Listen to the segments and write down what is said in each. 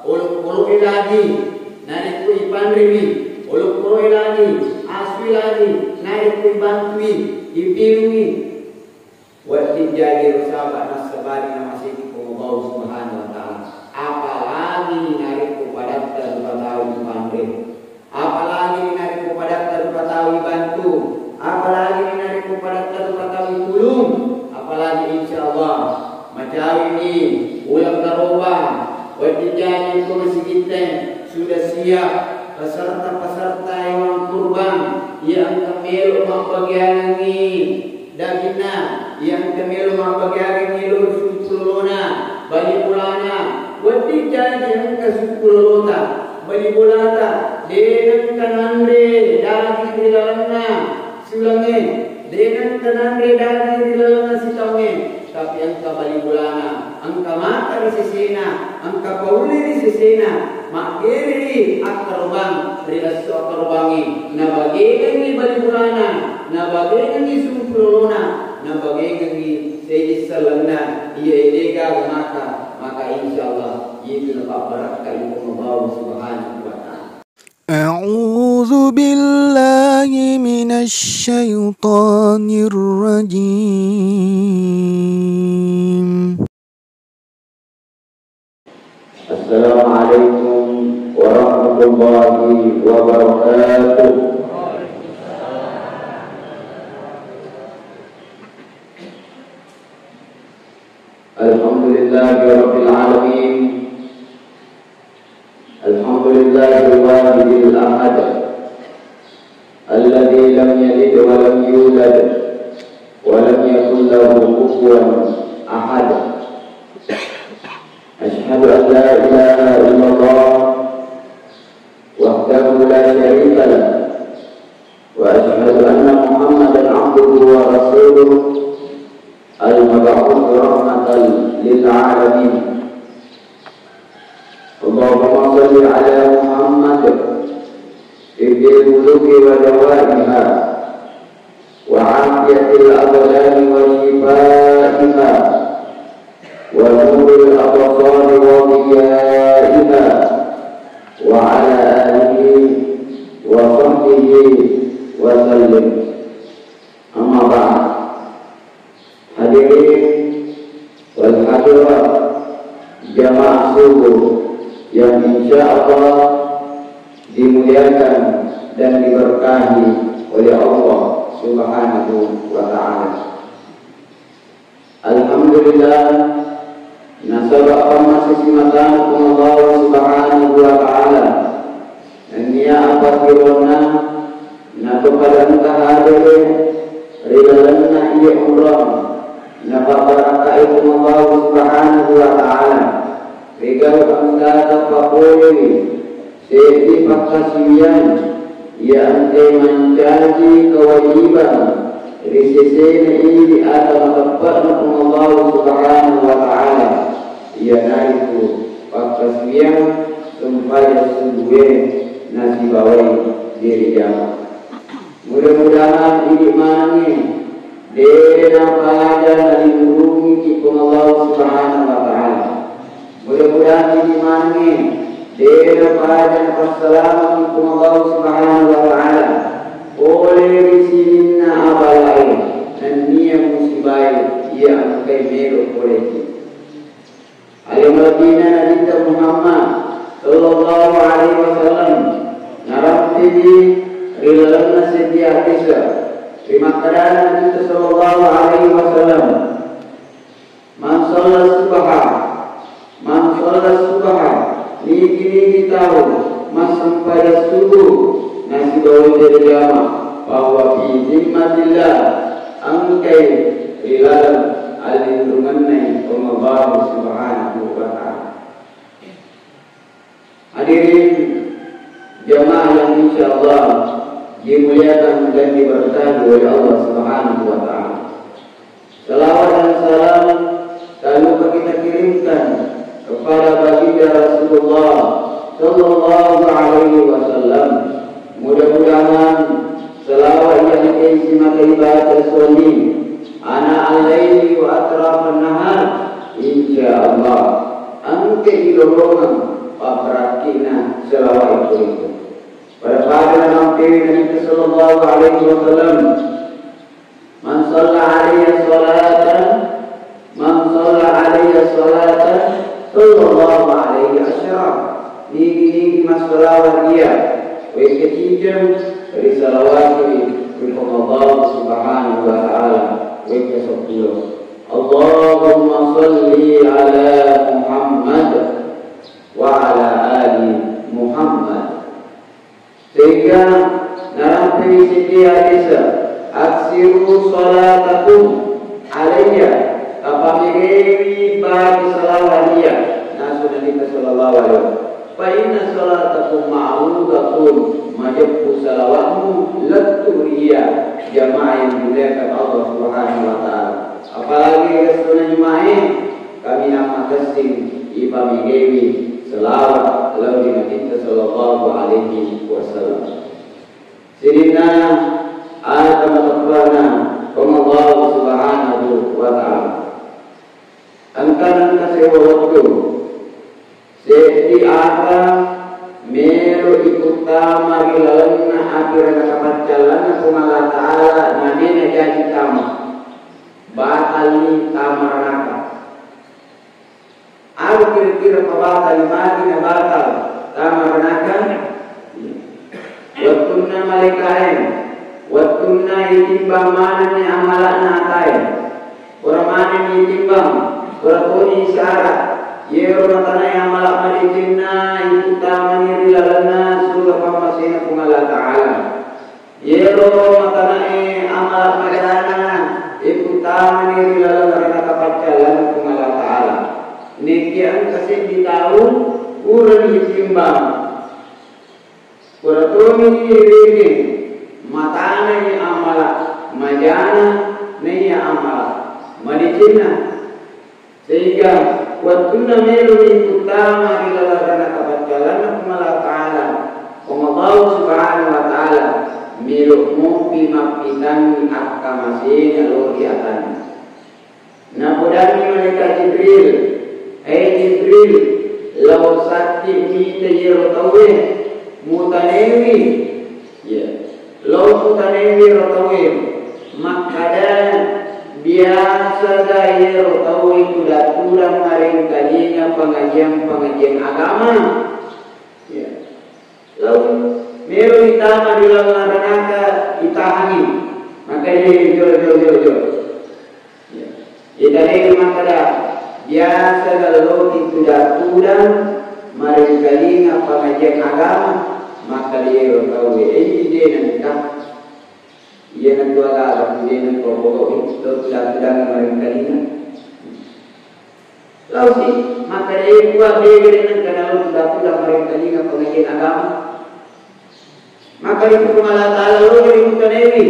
uluk puluh lagi, narik kui pandrimi, uluk puluh lagi, aswi lagi, narik kui bantui, ipilungi. Waktu jadi sahabat nasabari nama sini Allah Subhanahu Wa Taala. Apalagi narik kepada terutawi pandai, apalagi narik kepada terutawi bantu, apalagi narik kepada terutawi tulung, apalagi insyaallah macam ini ulang terubah. Waktu jadi kursi kita sudah siap peserta-peserta yang kurban yang kemil bagian ini dagingna yang kemil bagian ini suluna bagi pulana. Waktu jadi yang kesuluna bagi pulana dengan kanandre daging di dalamnya sulangnya dengan kanandre daging di dalamnya sitangnya. Tapi angka bali bulana, angka mata di sisina, angka pauli di sisina, makiri akarubang, rilas akarbangi, nabagian di bali bulana, nabagian di sumpuluna, nabagian di sejis selena, ia ilega maka insyaallah itu dapat berkah itu Allah Subhanahu Wa Taala. أعوذ بالله من الشيطان الرجيم. السلام عليكم ورحمة الله وبركاته. الحمد لله رب العالمين. الحمد لله الواحد الأحد الذي لم يلد ولم يولد ولم يكن له كفوا أحد. أشهد أن لا إله إلا الله وحده لا شريك له وأشهد أن محمدا عبده ورسوله المبعوث رحمة للعالمين. اللهم صل على محمد ابن الملوك ودوائها وعافية الأبدان وشفائها ونور الأبصار وضيائها وعلى آله وصحبه وسلم. أما بعد. Hadirin wal hadirat jamaah subuh yang insya Allah dimuliakan dan diberkahi oleh Allah Subhanahu Wa Taala. Alhamdulillah nasabah masih simatan Allah Subhanahu Wa Taala. Nia apa kirona nato pada hadirin rilalana iya umrah napabaraka itu Allah Subhanahu Wa Taala. Regal anggata papoy seti pakasian yang menjadi kewajiban risisene ini di atas tempat Allah Subhanahu Wa Taala. Ia naiku pakasian supaya sungguh nasi bawai diri jamaah. Mudah-mudahan ini mangi dena pada dilindungi di Allah Subhanahu Wa Taala. Mudah-mudahan ini mangi dena pada perselamat di Allah Subhanahu Wa Taala. Oleh risinna abalai dan niat musibah yang kemero oleh Alim Madinah Nabi Muhammad Sallallahu Alaihi Wasallam narapti rilalana sedia kisah terima kasih Nabi Sallallahu Alaihi Wasallam. Man sholat subha niki tahu mas sampai subuh nasi bawai dari jamaah bahwa fi zimmatillah angkai rilal alindungannya Allah Subhanahu Wa Taala. Hadirin jamaah yang insyaallah dimuliakan dan diberkahi oleh Allah Subhanahu Wa Taala. Salawat dan salam selalu kita kirimkan kepada baginda Rasulullah Sallallahu Alaihi Wasallam. Mudah-mudahan salawat yang diisi maka ibadah suami ana al-laili wa atraf an-nahar insyaallah angke di dorongan artinya selawat itu. Pada nampil Nabi sallallahu alaihi wasallam, man shalla alaihi salatan, sallallahu alaihi asyara. Nigi masalawat dia. Wei ketiga dari salawat ini Allah subhanahu wa ta'ala. Wei ke-10. Allahumma salli ala Muhammad wa ala ali Muhammad. Sehingga dalam prinsip hadis aksiru salatakum alayya kapamiri bagi salawat dia nasun Nabi sallallahu alaihi wasallam. Fa inna salatakum ma'rudatun majabku salawatmu laturiya jamaah yang dimuliakan Allah subhanahu wa ta'ala. Apalagi kesunan jemaah kami nama kesing ibami gewi selawat lalu Nabi sallallahu alaihi wasallam. Sirina al-tamatana Allah subhanahu wa ta'ala. Angkanan kasih waktu seti ada meru ikutama ilalana akhirnya kapan jalan Allah ta'ala nanena jadi tama batali tamaraka. Aku kira-kira kebatal mati na batal tamaraka. Watunna malikain, watunna itimbang mana ni amalana atain. Orang mana ni itimbang, orang puni syarat. Yero matana yang amalak madijinna itu tamani rilalana surah pamasina kumala ta'ala. Yero matana amalak madana itu tamani rilalana rana kapaccalan kumala ta'ala. Nikian kasih di tahun urang ditimbang. Kuratomi diri matana ni amala majana ni amala madicina sehingga waktunna melu utama ila lana kabajalan kumala ta'ala Allah subhanahu wa ta'ala milu mupi mapitan akamasin aluriatan. Napodani mereka Jibril Jibril law sakti mita yerotawe mutanewi law mutanewi rotawe makada biasa gaya rotawe kuda kurang maring kalinya pengajian agama lalu meru itama di dalam neraka itahani maka ini jol itahani makada biasa kalau kuda kurang maring kalinya pengajian agama maka dia rotawe dia nanti ia nak dua kali, dia nak pokok itu sudah maring kalinya. Lalu sih, maka dia buat dia dengan kalau sudah maring kalinya pengajian agama. Maka itu Allah Taala lo dari mukanewi.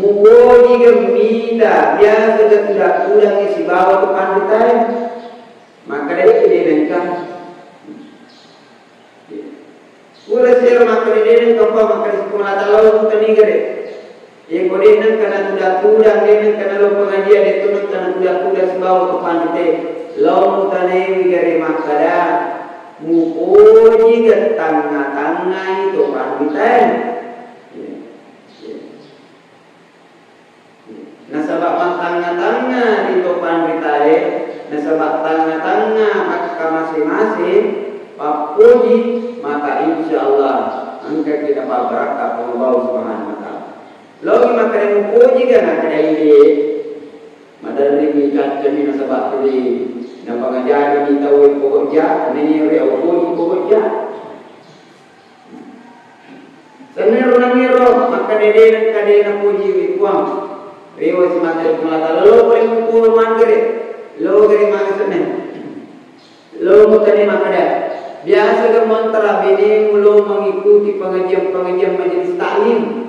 Mugo jika minta biasa sudah kurang isi bawa ke pantai, maka dia dengan Pura sir maka dia apa maka sekolah tahu tani gede. Ye kodenan kana tuda denen kana lo pengajian itu kana tuda sebab ke pantai. Lo tani gede makada mukoji ke tanga itu pantai. Nasabak tanga itu pantai. Nasabak tanga maka masing-masing papuji maka insyaallah angka kita berkah Allah Subhanahu wa taala. Logi maka yang puji kan ada ide madari ni kacami na sabak tadi na pangajari ni tahu pokoknya ni re puji pokoknya. Senar nangiro maka dede kade na puji kuam. Rewa si mata kumala lo paling pukul mangere. Lo gari mangasane. Lo mutane makada biasa ke mantra bini mulu mengikuti pengajian majelis taklim.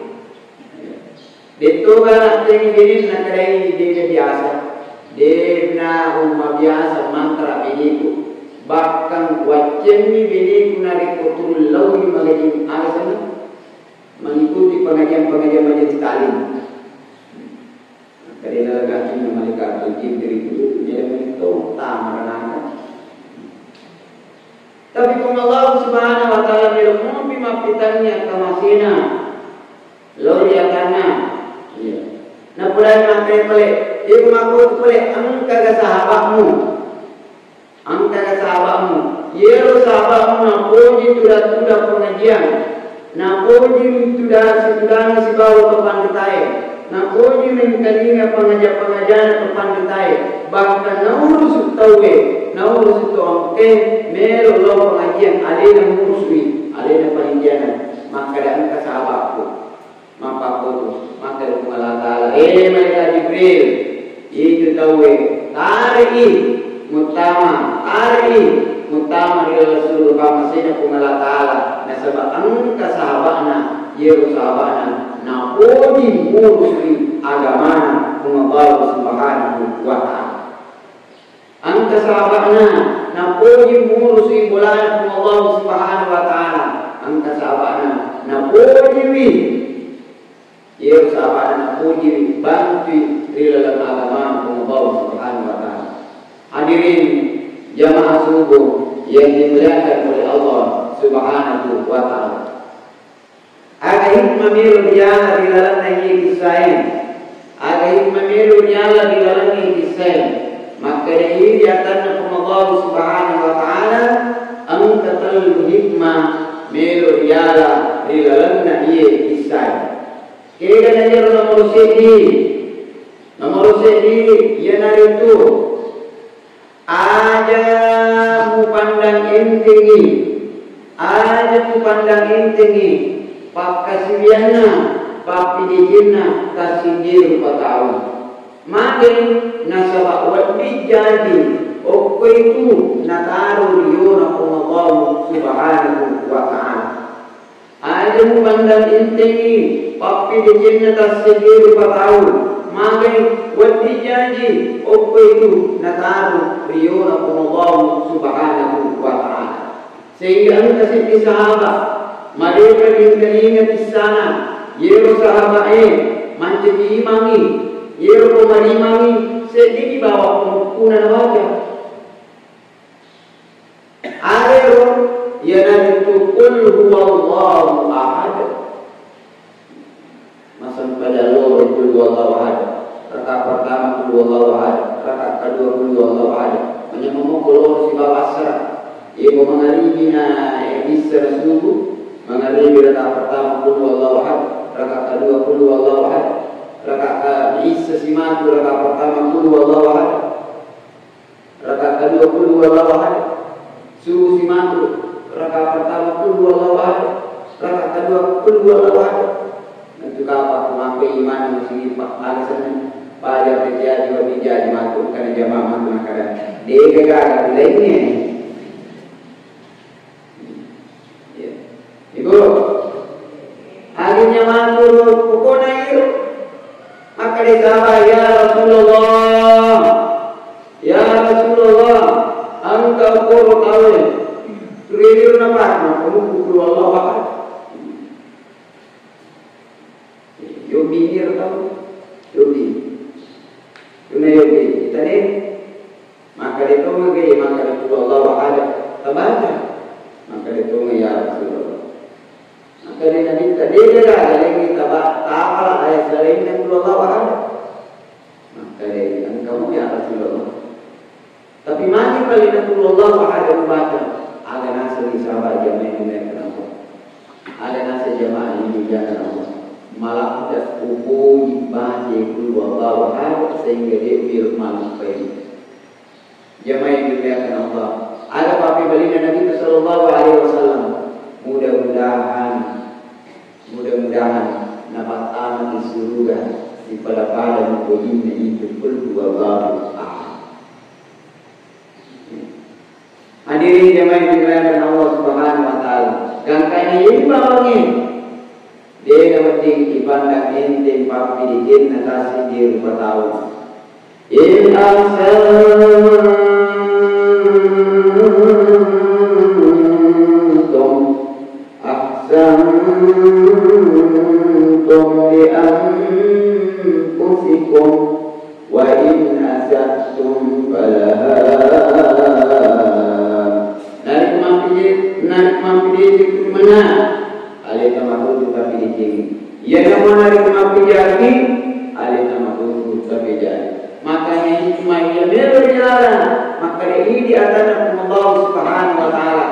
Itu kan yang bini nak kadai dia biasa. Dia na umma biasa mantra bini ku. Bahkan wajib ni bini ku narik kotul lawi mengaji alasan mengikuti pengajian majelis taklim. Kadai lagi ni mereka berjim diri itu dia menito tamarana. Tapi kung Allah subhanahu wa ta'ala melukung pimapitannya kamasina lori akana na pulay makai pala ibu makut pala ang kagasahabakmu yero sahabakmu na puji tuda pengajian na puji tuda si bawa kepanditai na puji mengkalinga pengajian kepanditai bahkan naurus tawe naurus itu angke melo lo pengajian alena murusui alena pengajian maka dan kasahabakku maka Allah Ta'ala mereka Jibril itu tawe tari mutama ila Rasulullah masina kung Allah Ta'ala nasabak ang kasahabana yero sahabana na podi murusui agamana kung Allah subhanahu wa ta'ala ang kasahabana na podi murusui bulan kung Allah subhanahu wa ta'ala ang kasahabana na podi yero sahabana na podi bantu ila agama kung Allah subhanahu wa ta'ala. Hadirin jamaah subuh yang dimuliakan oleh Allah subhanahu wa ta'ala. Aga hikmah melo nyala di dalam kisah aga hikmah melo nyala di dalam kisah maka ini diatannya Allah subhanahu wa ta'ala ang katal hikmah melo nyala di dalam kisah kaya na nomor sedi yan na itu aja mu pandang entingi pakasiwiana papidijina kasingiru patau makin nasaba wadi jadi opo itu nataru liyona Allah subhanahu wa ta'ala aja mu pandang entingi papidijina kasingiru patau makin wadi jadi opo itu nataru liyona Allah subhanahu wa ta'ala sehingga ang kasih sahabat mereka diingat di sana yero sahabat mancing imangi yero pemarimangi sedih bawa pengukunan wajah aero yana itu qul huwallahu ahad masan pada loro qul huwallahu ahad rakaat pertama qul huwallahu ahad rakaat kedua qul huwallahu ahad menyemong loro si bawa asra ibu mengaribina bisa subuh menghadiri rakaat pertama qul huwallahu ahad, rakaat kedua qul huwallahu ahad, rakaat Isa simatu rakaat pertama qul huwallahu ahad, rakaat kedua qul huwallahu ahad, subuh simatu rakaat pertama qul huwallahu ahad, rakaat kedua qul huwallahu ahad. Itu apa maka iman mesti alasan pada terjadi wajib matu karena jamaah matu nakada. Dia gagal lainnya. Ibu, akhirnya matur pokoknya itu maka dia sahabat ya Rasulullah engkau kuru tahu rilir nampak kamu kuru Allah apa yobi nir tahu yobi kita ni maka dia tahu mengenai maka dia kuru Allah ada terbaca maka dia tahu ya Rasulullah karena kita dia lagi tabah ayat selain yang Allah ada maka dia engkau ya Rasulullah tapi masih kali Allah ada membaca ada nasi di sahabat jamaah ini kenapa ada nasi jamaah ini jangan Allah malah ada upu ibadah Allah ada sehingga dia firman baik jamaah ini jangan Allah ada papi belinya Nabi sallallahu alaihi wasallam mudah-mudahan dapat aman di surga di pada poinnya itu qul huwallahu ahad. Hadirin jemaah yang dimuliakan Allah Subhanahu wa taala. Gangkanya ini bawangi. Dia dapat dipandang ente papi dikit natasi di rupa tahu. In ahsantum li anfusikum wa in asa'tum falaha. Dari kemampuan narik mampir di mana? Ale nama tu tapi di sini. Ya nama narik mampir jadi, ale nama tu tapi jadi. Makanya hikmah yang berjalan, maka ini di atas Allah Subhanahu Wa Taala.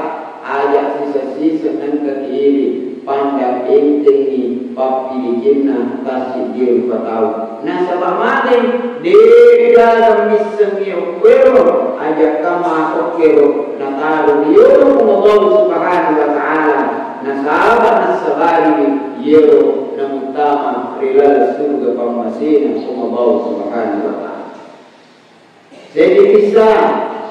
Ajak sisa-sisa dan kekiri pandang intingi papi di jinnah tasik dia tahu. Nasabah mati di dalam misengi okero ajak kama okero nataru dia Allah Subhanahu Wa Taala. Nasabari yero namutama rilal surga pamasina Allah Subhanahu Wa Taala. Jadi bisa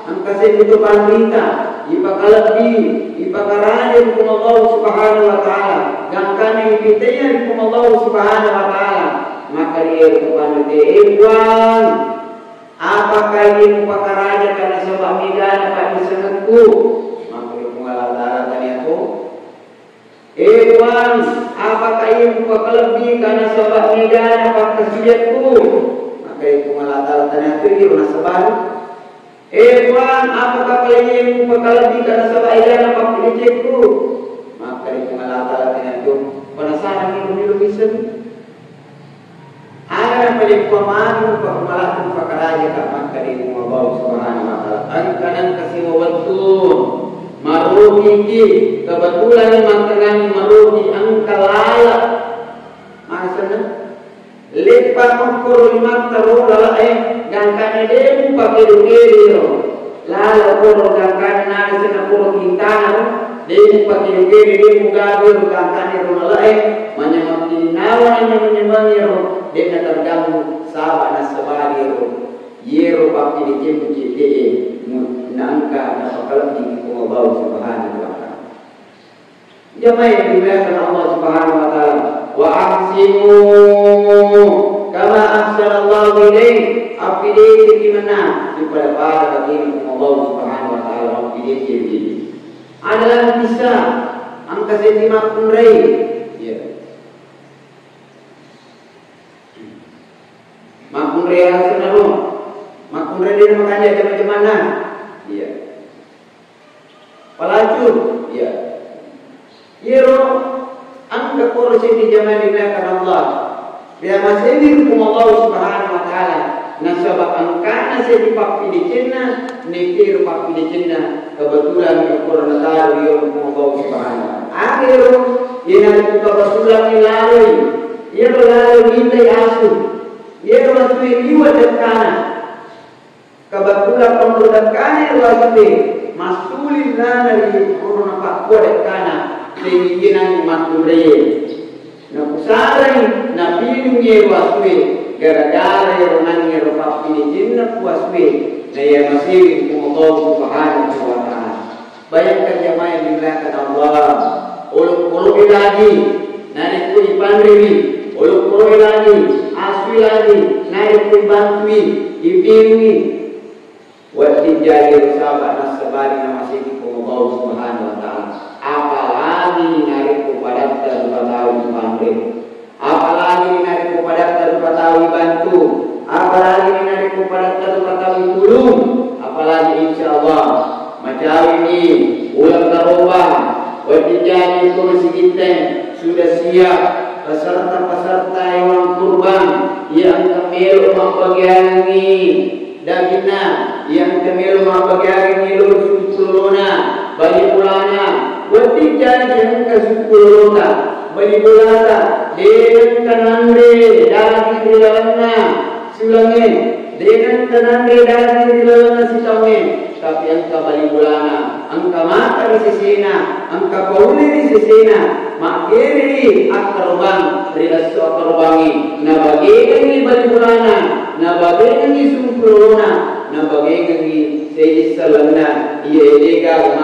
angkasa itu pandita ipakalabi ipakaraja hukum Allah Subhanahu Wa Taala gangkana ipitanya hukum Allah Subhanahu Wa Taala maka dia kepada Ikhwan apakah ini ipakaraja karena sebab midana pada senetku maka dia pengalatara tadi aku Ikhwan apakah ini ipakalabi karena sebab midana pada sujudku maka dia pengalatara tadi aku dia nasabah Tuhan, apakah kalian berkalabi karena sebab idana apa pelicekku? Maka itu mengalah dengan itu penasaran hidup bisa. Ada pelik pemahaman pemalahan pakaraja maka itu Allah Subhanahu Wa Taala. Angkanan kasih waktu marugi kebetulan mantangan marugi angka layak. Maksudnya lepas mengukur lima terus gangkana demu pakai dugeri lalu puro gangkana nada sena puro kintana demu pakai dugeri demu gagal gangkana rumah menyemangkan nawa menyemangkan dia terganggu sahabat nasabari yero pakai dikemu cede nangka nasabala di Allah Subhanahu Wa Taala. Jamaah yang dimuliakan Allah Subhanahu Wa Taala wa ahsinu kama ahsanallahu ilaik apide di mana kepada para bagi Allah Subhanahu Wa Taala apide ini adalah bisa angka setimak punrai ya makun rea senalo makun rea dia makanya macam mana ya pelacur ya yero angka korupsi di zaman dilakukan Allah. Dia masih di hukum Allah Subhanahu Wa Taala. Nasabah angkana saya dipakai di Cina, nikir pakai di Cina. Kebetulan di Corona tahu dia hukum Allah Subhanahu. Akhir dia nanti kebetulan dilalui. Dia berlalu minta asuh. Dia masuk jiwa dekana. Kebetulan penduduk dekana waspi masulin dari Corona Pak dekana. Sehingga mature na pusaran na pinungye waswe gara-gara yonan ngero papi jinna waswe na ya masih Allah Subhanahu Wa Taala. Bayangkan jamaah yang dimuliakan Allah uluk-uluk lagi narik ku ipandriwi uluk-uluk lagi aswi lagi narik ku bantui ibingi wati jadi sahabat nasabari na masih Allah Subhanahu Wa Taala. Apalagi narik kepada terpatawi pandai, apalagi narik kepada terpatawi bantu, apalagi narik kepada terpatawi tulung, apalagi insyaallah macam ini ulang taruhan, wajibnya itu masih kita sudah siap peserta-peserta yang kurban yang kemil membagian ini dagingnya yang kemil membagian ini lurus-lurusnya bagi pulangnya wati jangan kesepuluhnya bagi pulangnya dengan kanande daging di dalamnya sulangnya dengan kanande daging di dalamnya sitangnya tapi angka bagi pulangnya angka mata di sisina angka pauli di sisina makiri akarubang rilas akarubangi na bagian di bagi pulangnya na bagian di sempurna na bagian di sejis salana ia lega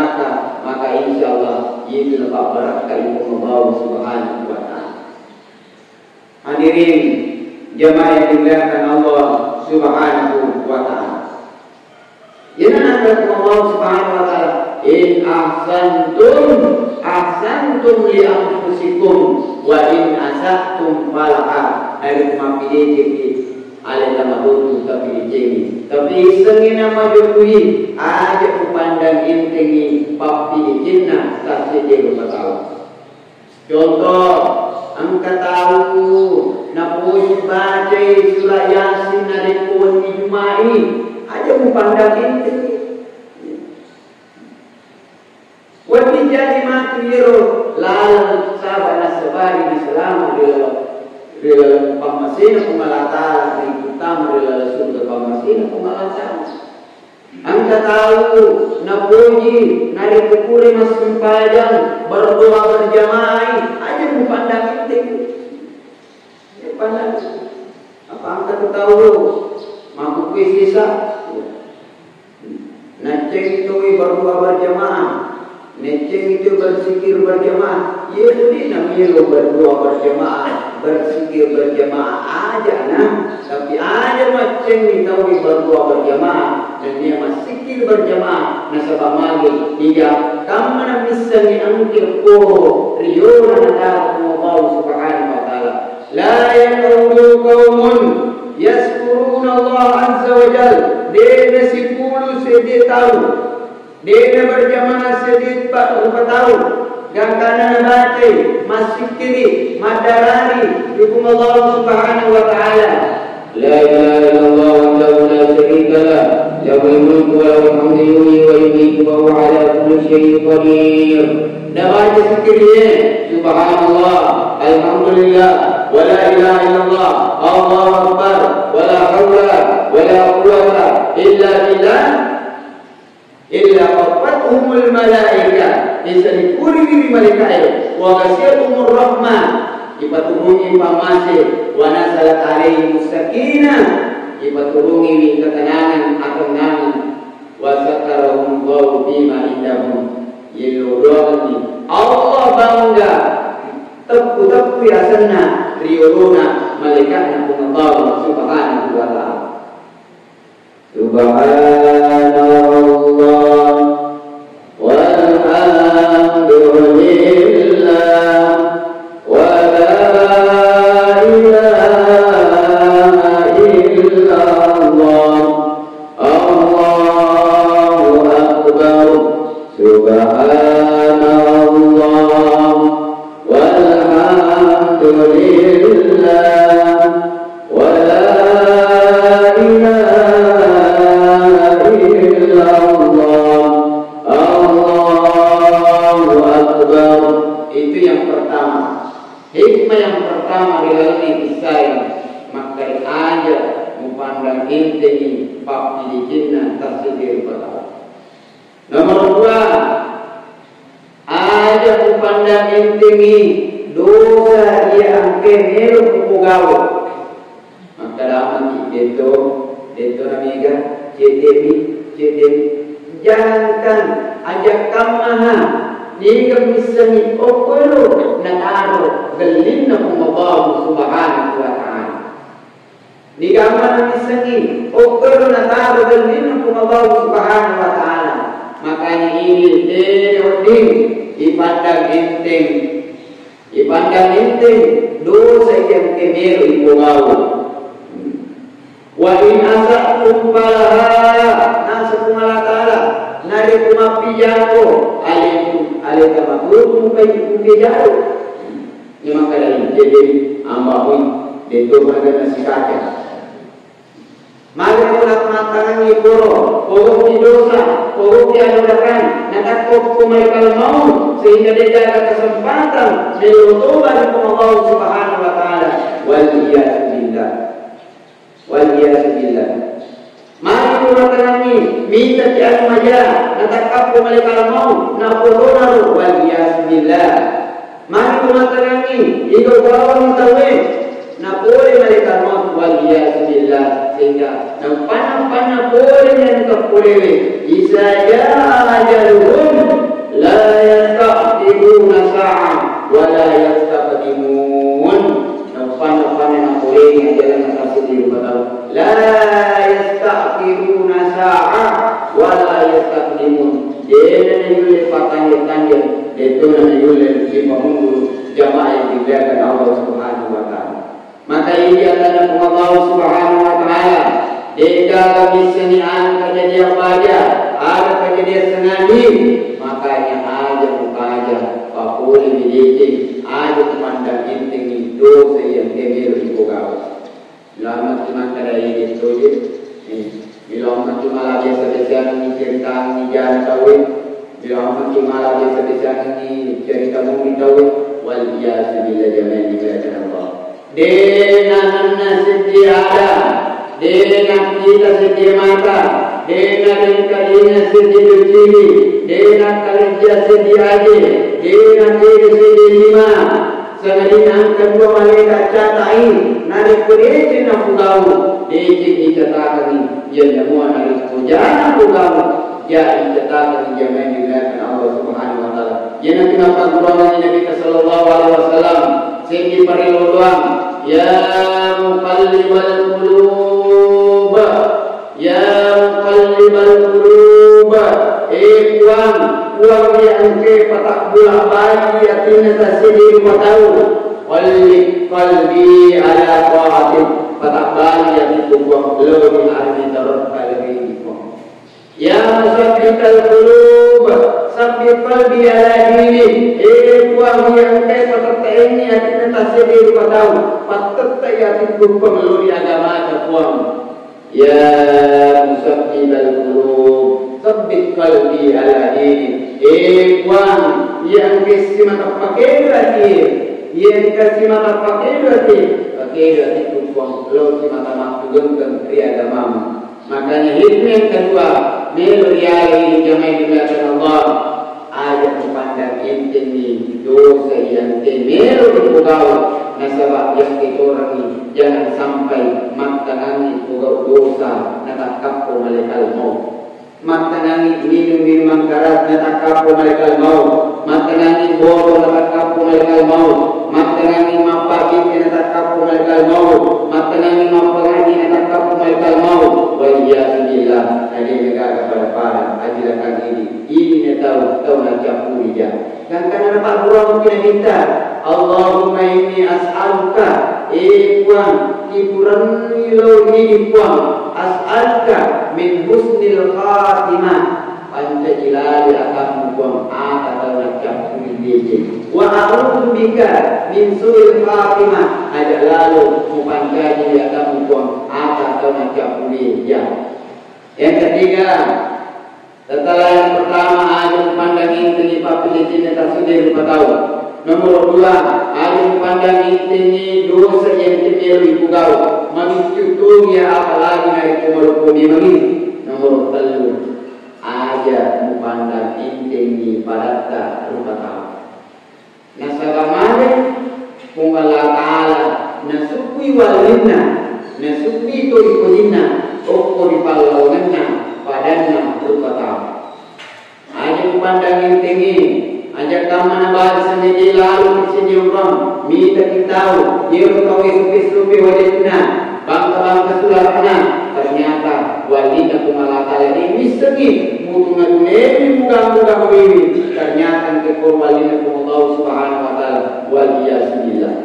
maka insyaallah itu lepas berkat ilmu Allah Subhanahu Wa Taala. Hadirin jemaah yang dimuliakan Allah Subhanahu Wa Taala. Jangan Allah Subhanahu Wa Taala in ahsantum li anfusikum wa in asatum falaha ayat mapide ale tama tu tapi jengi tapi sengina majui aja upan pandang intingi papi jinna tak sejauh tahu. Contoh, angka tahu nak puji baca surah Yasin dari pun di Jumat ini aja pandang intingi. Wadi jadi mati yero lalu sahabat nasabari di selama di pamasina kumalata di utama di lalu surga pamasina kumalata. Angka tahu nak puji nari pukuli masuk padang berdoa berjamaah aja pandang intingi. Pandang apa angka tahu mampu kisisa naceng itu berdoa berjamaah. Neceng itu berzikir berjamaah. Ya ini namanya lo berdoa berjamaah, berzikir berjamaah aja nah. Tapi ada macam ni tahu berdoa berjamaah dan dia berzikir berjamaah. Nasabah magi dia kamu nak bisa ni angkir ko riyo nada Allah Subhanahu wa taala. La yaqulu qaumun yaskuruna Allah azza wa jalla. Dia sepuluh sedih tahu. Dia berjamaah sedikit 4 tahun. Yang kanan baca masih kiri madarani hukum Allah Subhanahu wa taala. La ilaha illallah wahdahu la syarika lah. Lahul mulku wa lahul hamdu yuhyi wa yumiitu wa huwa ala kulli syai'in qadir. Dan baca sekiranya subhanallah, alhamdulillah, wa la ilaha illallah, Allahu akbar, wa la haula wa la quwwata illa billah. Illa qaffatuhumul malaika diselipuri diri malaikat wa ghasiyatuhumur rahmah dipaturungi pamase wa nazalat alaihim sakinah dipaturungi ketenangan atau tenangan wa sakarahum Allahu bima indahum yilurani Allah bangga tepu ya senna riuruna malaikatna Allah subhanahu wa ta'ala. Subhanallah walhamdulillah wa la ilaha illallah Allahu akbar. Subhanallah walhamdulillah wa la itu yang pertama. Hikmah yang pertama dilalui kisah maka aja memandang inti papi di jinnah tersedir pada. Nomor 2 aja memandang inti dosa yang kemelu kugawa. Maka dalam itu namanya cedemi jangan ajak kamaha ni kamisani okolo na aro galinna Allah subhanahu wa ta'ala. Ni kamana misani okolo na aro galinna Allah subhanahu wa ta'ala. Makanya ini teoding ipandang enteng dosa yang kemelu ibugawa. Wa in asakum falaha nasukuma ta'ala nari kumapi jatuh alaikum matur mukai jatuh. Ini maka dalam jadi ambahun itu pada nasi kaca. Mari ulat matangan iburo, pokok di dosa, pokok di anugerahkan, natakut kumaikal mau sehingga dia ada kesempatan melutuban Allah Subhanahu wa taala. Waliyahillah. Mari mengatakan minta jangan maja, natakap kumaikal mau, napurona waliyahillah. Mari mengatakan ikaw bawang tawe, napuri malaikat maut waliyahillah sehingga nampanang puri yang kepuri isa jaa ajaluhum la yastaqdimuna sa'a wa la yastaqdimun. Nampanang puri yang jalan kasih di rumah la yastaqdimuna sa'a wa la yastaqdimun. Dia yule pakannya itu yule di pengundur jamaah yang dibiarkan Allah Subhanahu wa taala. Maka ini adalah Allah Subhanahu wa taala. Jika kami senian kejadian wajah, ada ke dia sengaja, makanya aja muka aja kapuli miliki aja memandang inting dosa yang temir di kau. Lama cuma kada ini sojit, bila cuma lagi sebesar ini cerita ini jangan kawin, bila cuma lagi sebesar ini cerita mungkin kawin, wal biasa jangan dibaca Allah. Dengan sedia ada, dengan kita sedia mata, dengan kalinya sedia berciri, dengan kerja sedia aja, dengan diri sedia lima. Sebenarnya kedua malaikat catai, narik kureci nak tahu, deci dicatakan yang semua narik pujian aku tahu, jadi dicatakan jangan dilihatkan Allah Subhanahu Wa Taala. Yang kenapa Quran Nabi Sallallahu Alaihi Wasallam segi periluang, ya muqallibal qulub, ya muqallibal qulub, uang yang ke patak bola bagi yakin tasdid tahu qalbi ala qaatin patak bagi yang uang lebih arti terus kalbi ya musabbikal qulub sabbik qalbi ala dini uang yang ke patak ini yakin tasdid tahu patak yakin uang lebih agama uang ya musabbikal qulub sabbik qalbi ala dini Kuang yang kasih mata pakai berarti, yang kasih mata pakai berarti itu kuang lo si mata makhluk dan kriya agama. Makanya hikmah yang kedua, meluriai jamaah dimuliakan Allah, ajak memandang ini dosa yang temel dipugau, nasabah yang dikurangi, jangan sampai makanannya pugau dosa, natakap malaikat maut. Makanangi minum keras natakapu malaikat maut, makanangi bodoh natakapu malaikat maut, makanangi mapagi natakapu malaikat maut, makanangi mapangaji natakapu malaikat maut. Waliyahillah, ada negara pada ajilakan ini tahu nak capuri dia. Dan karena dapat burung kita minta, Allahumma inni as'aluka Kuang hiburan ilo ini Kuang as'aluka min husnil khatimah anta jilali akan Kuang atau macam ini wa a'udzu bika min su'il khatimah ada lalu mupancaji akan Kuang atau macam ini ya. Yang ketiga, setelah yang pertama ada pandang ini papilitin tak sudah lupa tahu. Nomor dua, ada pandang ini dosa yang timil dipugau, memicu dunia apalagi dari kumur kumi mami. Nomor telu, ada pandang ini pada tak lupa tahu. Nasagamane punggala taala nasukui walina, nasukui to ikodina, okori palauanna padana lupa tahu. Ada pandang yang tinggi. Ajak kamu nabal sendiri lalu sini orang minta kita tahu dia tahu supi wajibna bangsa sularana ternyata walida kumalata ini miskin mutu ngene mudah-mudah ini ternyata kekor walida Allah Subhanahu Wa Taala waliyasbillah.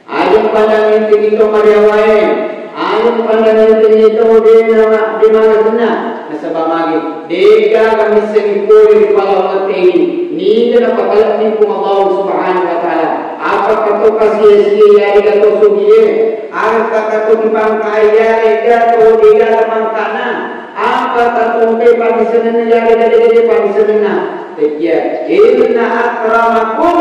Ajak pandangan itu mariawae ajak pandangan itu di mana sana nasabah lagi deka kami sengkuri di palawat ini ni na pagkalapin kung Allah Subhanahu Wa Taala apa kato kasih-kasih kato sugiye apa kato dipangkaya kato diga tamangkana apa kato ke pamisanan dari pamisanan tekia inna akramakum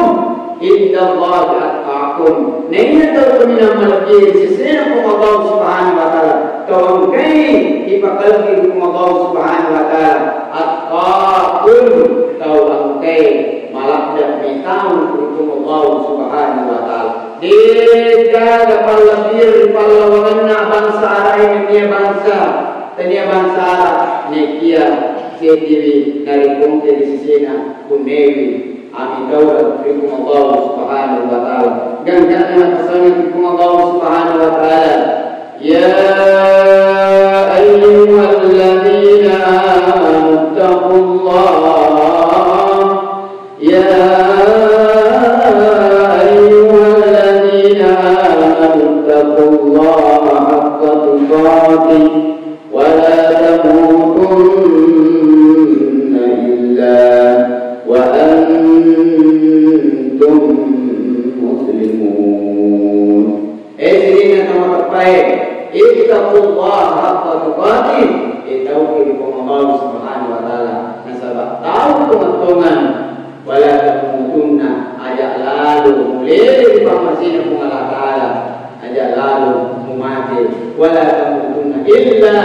indallahi atqakum nina tahu mina malaki sesena kung Allah Subhanahu Wa Taala tawangkai ipagkalapin kung Allah Subhanahu Wa Taala atqakum tahu angkai malak dan mitang hukum Allah Subhanahu Wa Taala. Dia dapat lebih pahlawanna bangsa Arab ini bangsa Arab nekia sendiri dari kumte di sisina kunewi amin daulat hukum Allah Subhanahu Wa Taala. Ganjana pasangan hukum Allah Subhanahu Wa Taala. Ya ayyuhalladzina amanu taqullaha يا أيها الذين آمنوا اتقوا الله حق تقاته ولا تموتن antum muslimun. Sirina nama terbaik, ittaqullah haqqa tuqatih, tauhid Allah Subhanahu wa taala. Nasabah tahu keuntungan wala tamutunna ajak lalu mulai pamasin Allah taala ajak lalu mumati wala tamutunna illa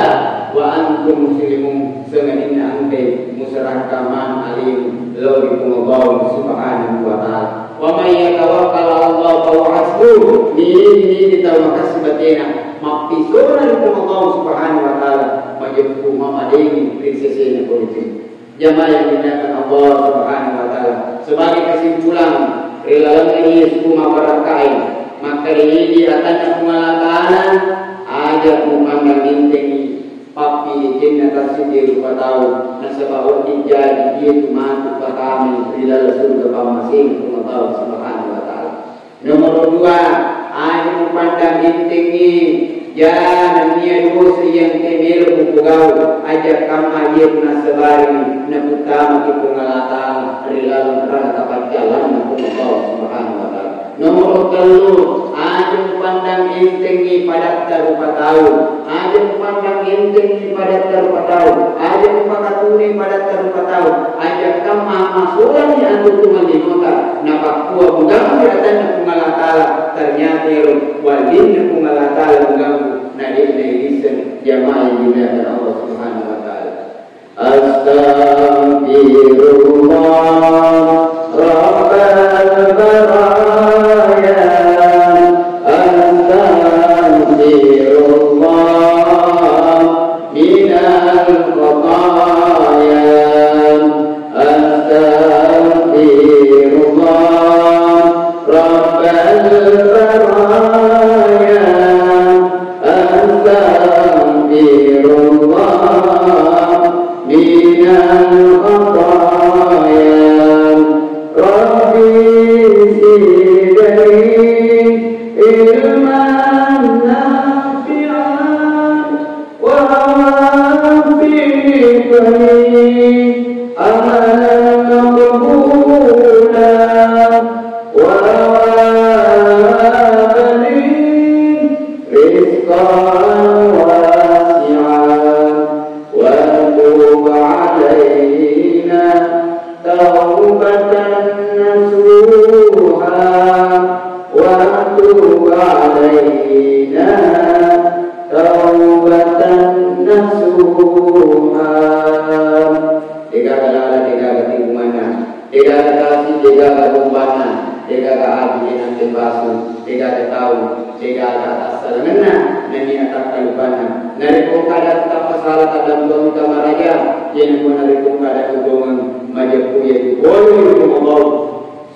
wa antum muslimun sengadina ante musyrakaman alim lalu Allah Subhanahu wa taala. Wa may yatawakkal 'ala Allah fa huwa hasbuh. Ini kita makasih batina mapisona di Allah Subhanahu wa taala majibku mamadeni prinsesnya politik. Jamaah yang dimuliakan Allah Subhanahu wa taala. Sebagai kesimpulan, relalan ini semua barakai, maka ini di atasnya pengalaman ajar memandang inting papi jinna tasidi lupa tahu nasabah dijadi dia tu mantu kami bila surga masing Allah Subhanahu wa taala. Nomor 2, ajar memandang inting ini jangan niat dosa yang temel bukau ajak kama dia nasabari na utama kita pengalatan rilalu terang dapat jalan Allah Subhanahu wa taala. Nomor 3, ajak pandang intengi pada tarupa tahu, ajak pandang intengi pada tarupa tahu, ajak pakatuni pada tarupa tahu, ajak kama masukan yang tutuman di mata napak kuah mengganggu datang pengalatan ternyata wadin pengalatan mengganggu nadine listen jamaah yang dimuliakan Allah Subhanahu wa taala. Astaghfirullah rabbal baraya astaghfirullah minal khataya astaghfirullah rabbal baraya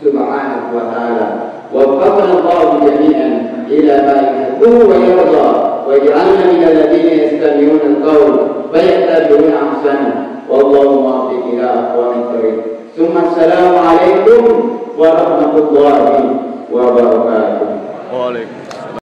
Subhanahu wa ta'ala. Waffaqana Allah jami'an ila ma yuhibbu wa yarda waj'alna min alladhina yastami'una al-qawl wa yattabi'una ahsana. Wallahu muwaffiq ila aqwamit thoriq. Summa assalamu alaikum warahmatullahi wabarakatuh. Waalaikumsalam.